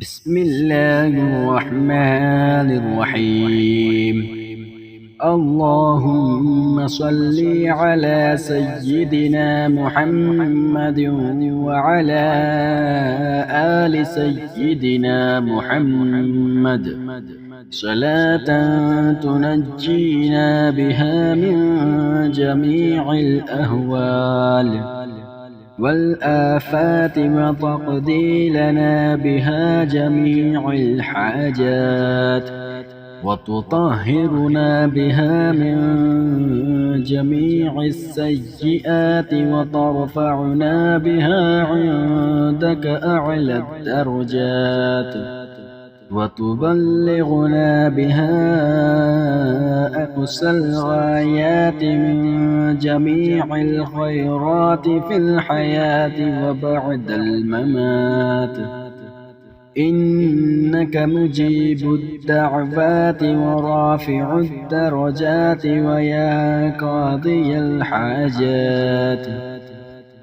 بسم الله الرحمن الرحيم. اللهم صل على سيدنا محمد وعلى آل سيدنا محمد صلاة تنجينا بها من جميع الأهوال والآفات وتقضي لنا بها جميع الحاجات وتطهرنا بها من جميع السيئات وترفعنا بها عندك أعلى الدرجات وتبلغنا بها أقصى الغايات من جميع الخيرات في الحياة وبعد الممات. إنك مجيب الدعوات ورافع الدرجات ويا قاضي الحاجات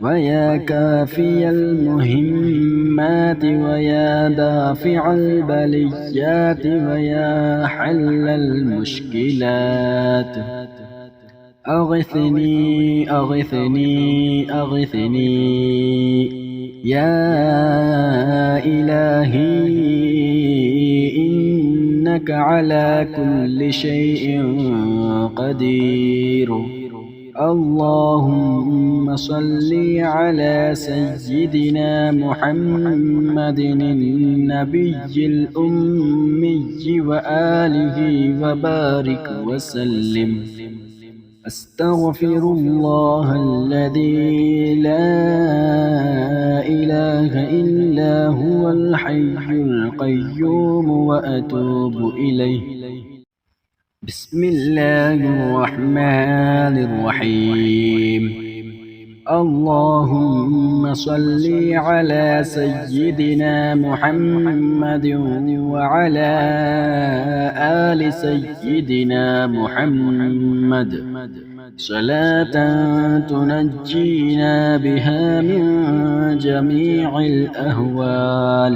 ويا كافي المهمات ويا دافع البليات ويا حل المشكلات. أغثني أغثني أغثني يا إلهي إنك على كل شيء قدير. اللهم صل على سيدنا محمد النبي الأمي وآله وبارك وسلم. أستغفر الله الذي لا إله إلا هو الحي القيوم وأتوب إليه. بسم الله الرحمن الرحيم. اللهم صل على سيدنا محمد وعلى آل سيدنا محمد صلاة تنجينا بها من جميع الأهوال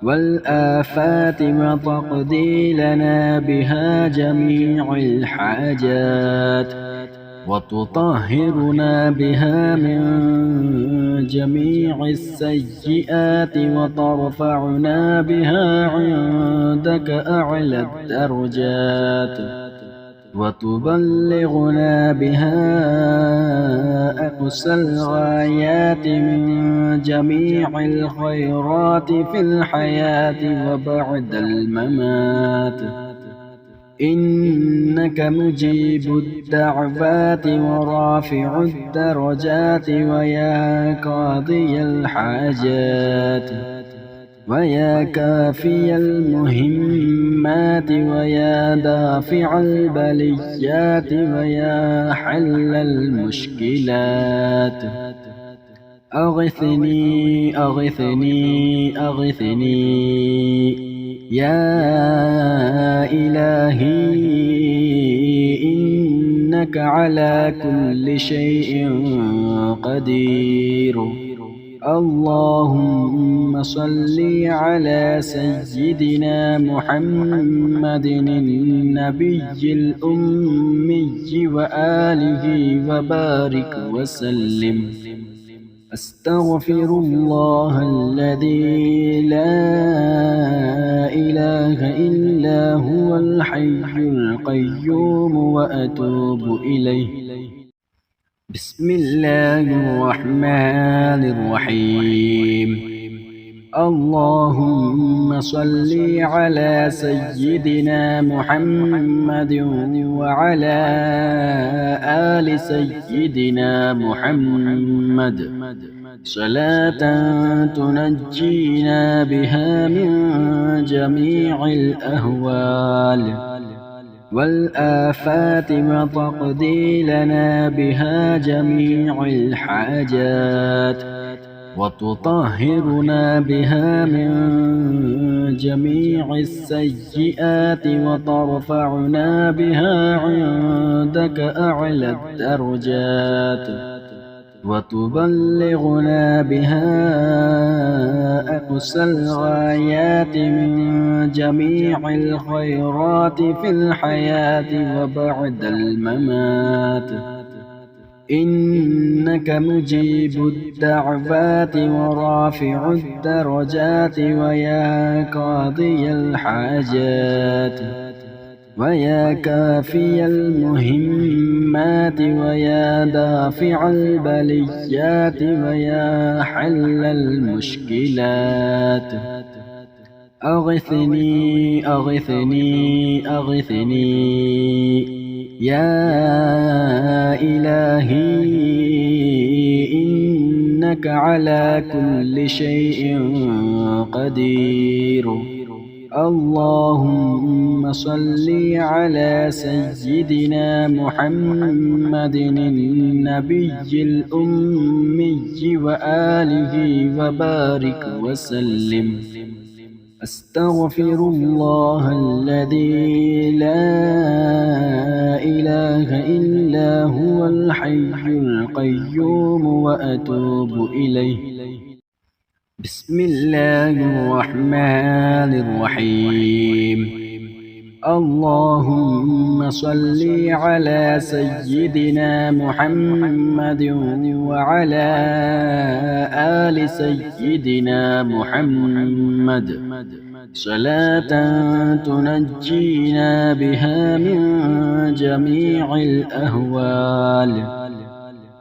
والآفات وتقضي لنا بها جميع الحاجات وتطهرنا بها من جميع السيئات وترفعنا بها عندك أعلى الدرجات وتبلغنا بها أقصى الغايات من جميع الخيرات في الحياة وبعد الممات. إنك مجيب الدعوات ورافع الدرجات ويا قاضي الحاجات ويا كافي المهمات ويا دافع البليات ويا حل المشكلات. أغثني أغثني أغثني يا إلهي إنك على كل شيء قدير. اللهم صل على سيدنا محمد النبي الأمي وآله وبارك وسلم. أستغفر الله الذي لا إله إلا هو الحي القيوم وأتوب إليه. بسم الله الرحمن الرحيم. اللهم صل على سيدنا محمد وعلى آل سيدنا محمد صلاة تنجينا بها من جميع الأهوال والآفات وتقضي لنا بها جميع الحاجات وتطهرنا بها من جميع السيئات وترفعنا بها عندك أعلى الدرجات وتبلغنا بها أقصى الغايات من جميع الخيرات في الحياة وبعد الممات. إنك مجيب الدعوات ورافع الدرجات ويا قاضي الحاجات ويا كافي المهمات ويا دافع البليات ويا حل المشكلات. أغثني أغثني أغثني يا إلهي إنك على كل شيء قدير. اللهم صل على سيدنا محمد النبي الأمي وآله وبارك وسلم. أستغفر الله الذي لا إله إلا هو الحي القيوم وأتوب إليه. بسم الله الرحمن الرحيم. اللهم صل على سيدنا محمد وعلى آل سيدنا محمد صلاة تنجينا بها من جميع الأهوال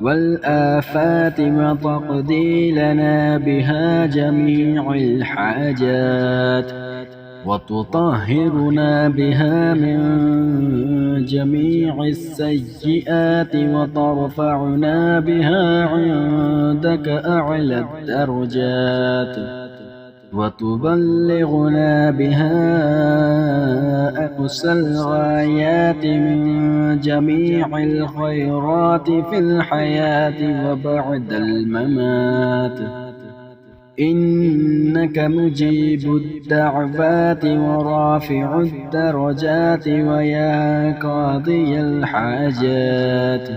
والآفات وتقضي لنا بها جميع الحاجات وتطهرنا بها من جميع السيئات وترفعنا بها عندك أعلى الدرجات وتبلغنا بها أقصى الغايات من جميع الخيرات في الحياة وبعد الممات. إنك مجيب الدعوات ورافع الدرجات ويا قاضي الحاجات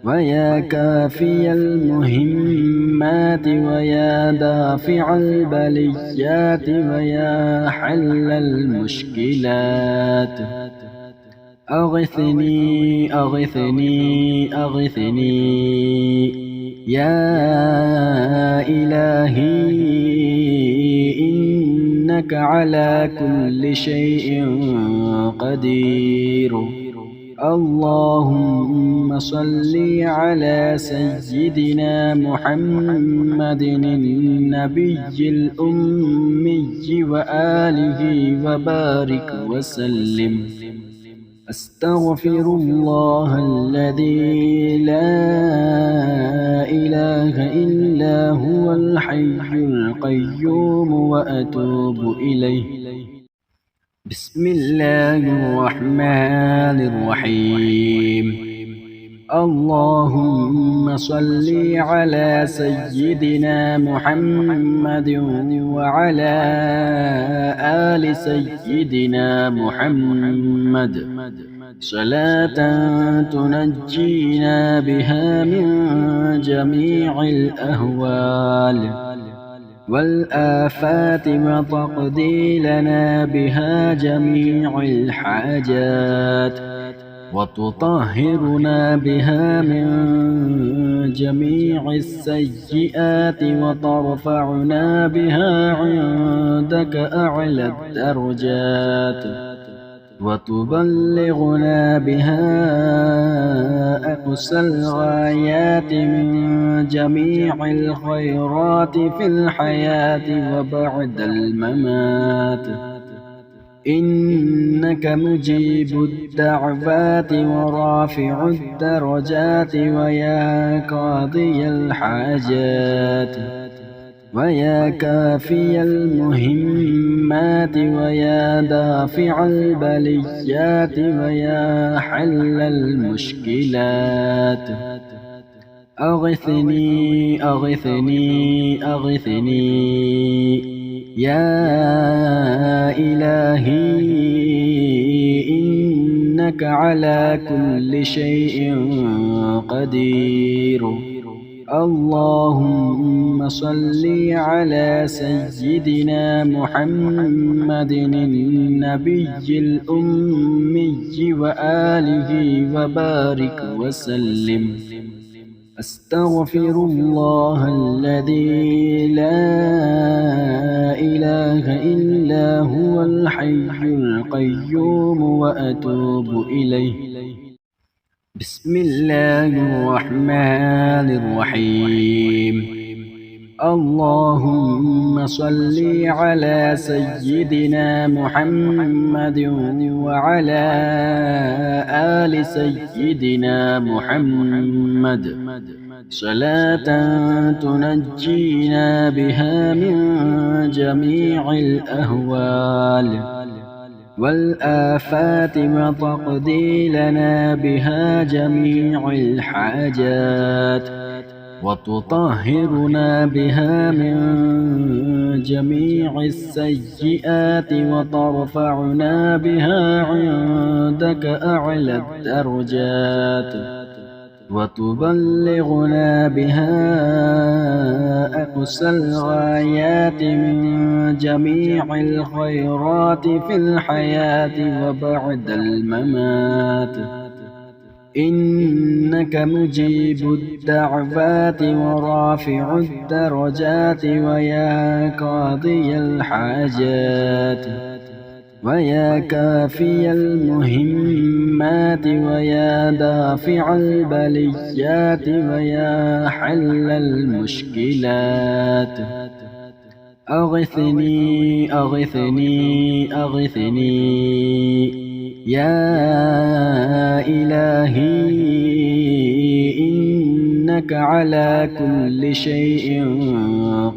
ويا كافي المهمات ويا دافع البليات ويا حل المشكلات. أغثني أغثني أغثني يا إلهي إنك إنك على كل شيء قدير. اللهم صل على سيدنا محمد النبي الأمي وآله وبارك وسلم. أستغفر الله الذي لا إله إلا هو الحي القيوم وأتوب إليه. بسم الله الرحمن الرحيم. اللهم صل على سيدنا محمد وعلى آل سيدنا محمد صلاة تنجينا بها من جميع الأهوال والآفات وتقضي لنا بها جميع الحاجات وتطهرنا بها من جميع السيئات وترفعنا بها عندك أعلى الدرجات وتبلغنا بها أقصى الغايات من جميع الخيرات في الحياة وبعد الممات. إنك مجيب الدعوات ورافع الدرجات ويا قاضي الحاجات ويا كافي المهمات ويا دافع البليات ويا حل المشكلات. أغثني أغثني أغثني يا إلهي إنك على كل شيء قدير. اللهم صل على سيدنا محمد النبي الأمي وآله وبارك وسلم. أستغفر الله الذي لا إله إلا هو الحي القيوم وأتوب إليه. بسم الله الرحمن الرحيم. اللهم صل على سيدنا محمد وعلى آل سيدنا محمد صلاة تنجينا بها من جميع الأهوال والآفات وتقضي لنا بها جميع الحاجات وتطهرنا بها من جميع السيئات وترفعنا بها عندك أعلى الدرجات وتبلغنا بها أقصى الغايات من جميع الخيرات في الحياة وبعد الممات. إنك مجيب الدعوات ورافع الدرجات ويا قاضي الحاجات ويا كافي المهمات ويا دافع البليات ويا حل المشكلات. أغثني أغثني أغثني يا إلهي إنك على كل شيء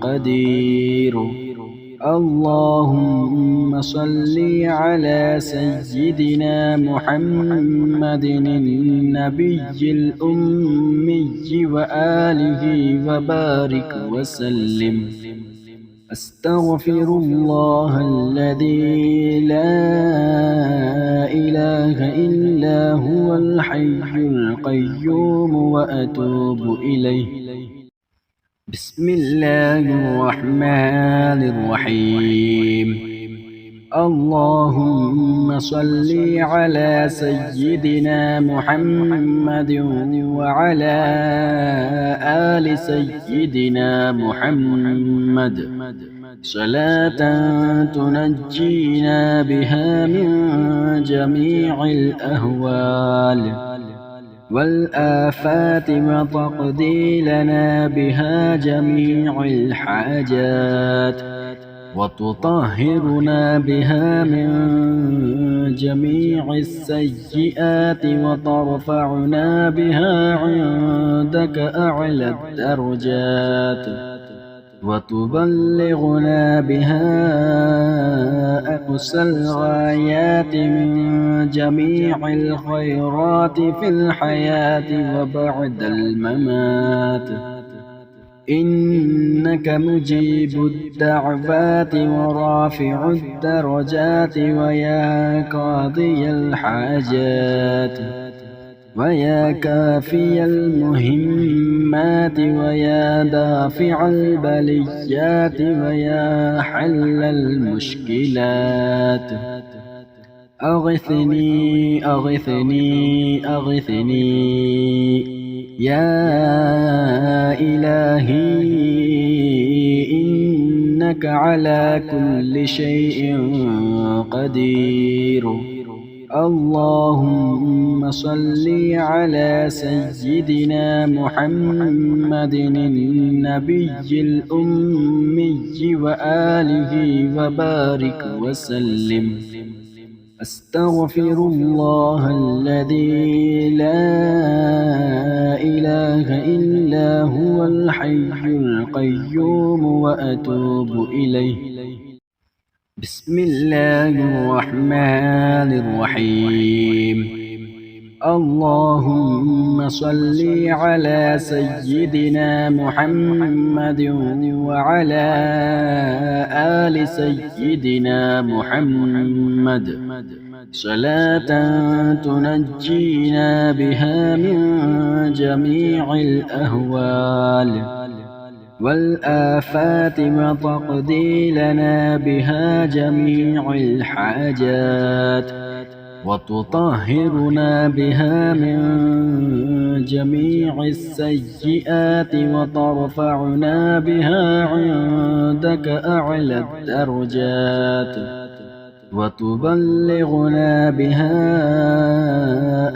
قدير. اللهم صل على سيدنا محمد النبي الأمي وآله وبارك وسلم. أستغفر الله الذي لا إله إلا هو الحي القيوم وأتوب إليه. بسم الله الرحمن الرحيم. اللهم صل على سيدنا محمد وعلى آل سيدنا محمد صلاة تنجينا بها من جميع الأهوال والآفات وتقضي لنا بها جميع الحاجات وتطهرنا بها من جميع السيئات وترفعنا بها عندك أعلى الدرجات وتبلغنا بها أقصى الغايات من جميع الخيرات في الحياة وبعد الممات. إنك مجيب الدعوات ورافع الدرجات ويا قاضي الحاجات ويا كافي المهمات ويا دافع البليات ويا حل المشكلات. أغثني أغثني أغثني يا إلهي إنك على كل شيء قدير. اللهم صل على سيدنا محمد النبي الأمي وآله وبارك وسلم. أستغفر الله الذي لا إله إلا هو الحي القيوم وأتوب إليه. بسم الله الرحمن الرحيم. اللهم صل على سيدنا محمد وعلى آل سيدنا محمد صلاة تنجينا بها من جميع الأهوال والآفات وتقضي لنا بها جميع الحاجات وتطهرنا بها من جميع السيئات وترفعنا بها عندك أعلى الدرجات وتبلغنا بها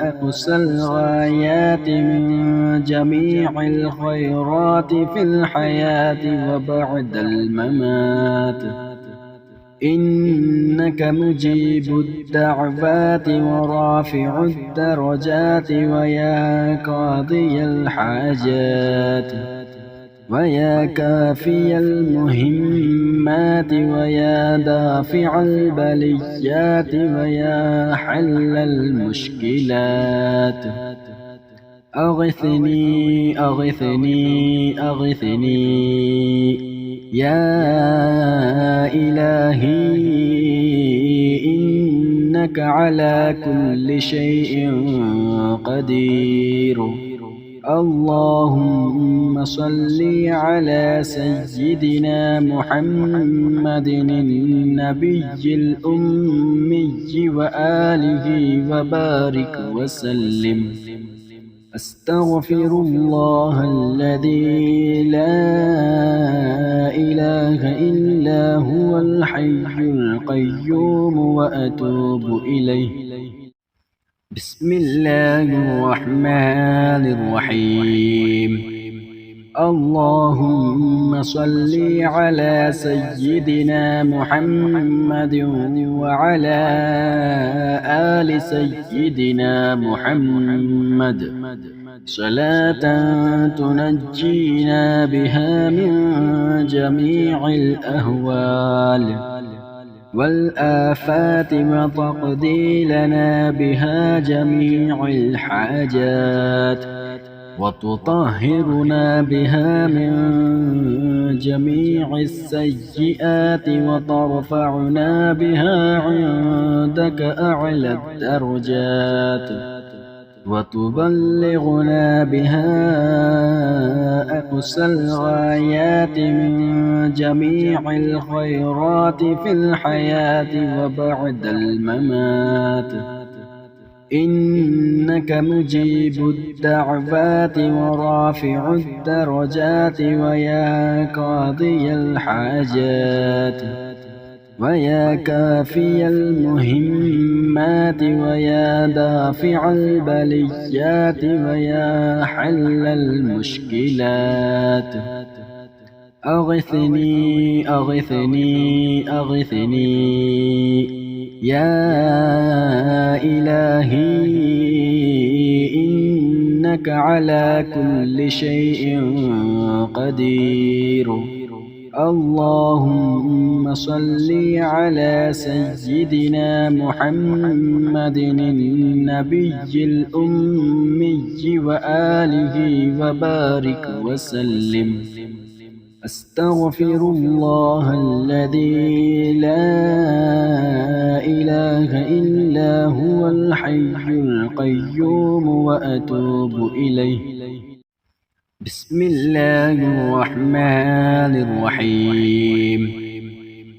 أقصى الغايات من جميع الخيرات في الحياة وبعد الممات إنك مجيب الدعوات ورافع الدرجات ويا قاضي الحاجات ويا كافي المهمات ويا دافع البليات ويا حل المشكلات أغثني أغثني أغثني يا إلهي إنك على كل شيء قدير اللهم صل على سيدنا محمد النبي الأمي وآله وبارك وسلم أستغفر الله الذي لا إله إلا هو الحي القيوم وأتوب إليه بسم الله الرحمن الرحيم اللهم صل على سيدنا محمد وعلى آل سيدنا محمد صلاة تنجينا بها من جميع الأهوال والآفات وتقضي لنا بها جميع الحاجات وتطهرنا بها من جميع السيئات وترفعنا بها عندك أعلى الدرجات وتبلغنا بها أقصى الغايات من جميع الخيرات في الحياة وبعد الممات إنك مجيب الدعوات ورافع الدرجات ويا قاضي الحاجات ويا كافي المهمات ويا دافع البليات ويا حل المشكلات أغثني أغثني أغثني يا إلهي إنك على كل شيء قدير اللهم صل على سيدنا محمد النبي الأمي وآله وبارك وسلم أستغفر الله الذي لا إله إلا هو الحي القيوم وأتوب إليه بسم الله الرحمن الرحيم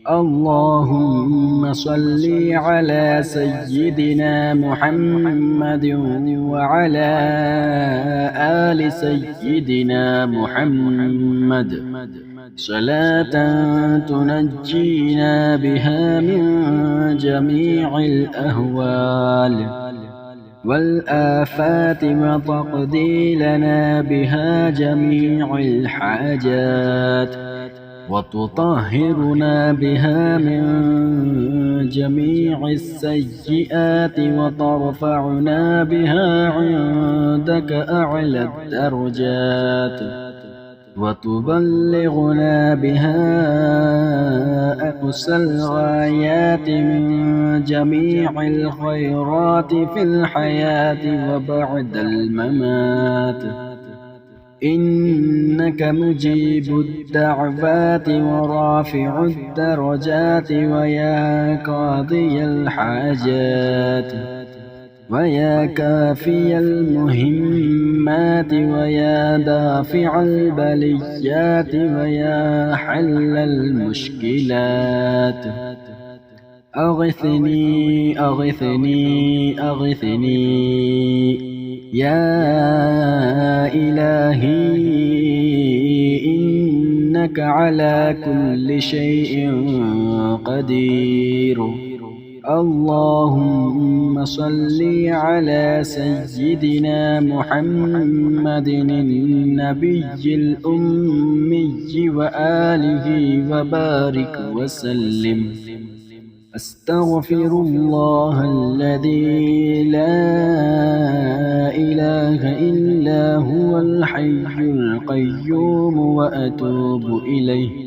اللهم صل على سيدنا محمد وعلى آل سيدنا محمد صلاة تنجينا بها من جميع الأهوال والآفات وتقضي لنا بها جميع الحاجات وتطهرنا بها من جميع السيئات وترفعنا بها عندك أعلى الدرجات وتبلغنا بها أقصى الغايات من جميع الخيرات في الحياة وبعد الممات إنك مجيب الدعوات ورافع الدرجات ويا قاضي الحاجات ويا كافي المهمات ويا دافع البليات ويا حل المشكلات أغثني أغثني أغثني يا إلهي إنك على كل شيء قدير. اللهم صل على سيدنا محمد النبي الأمي وآله وبارك وسلم. أستغفر الله الذي لا إله إلا هو الحي القيوم وأتوب إليه.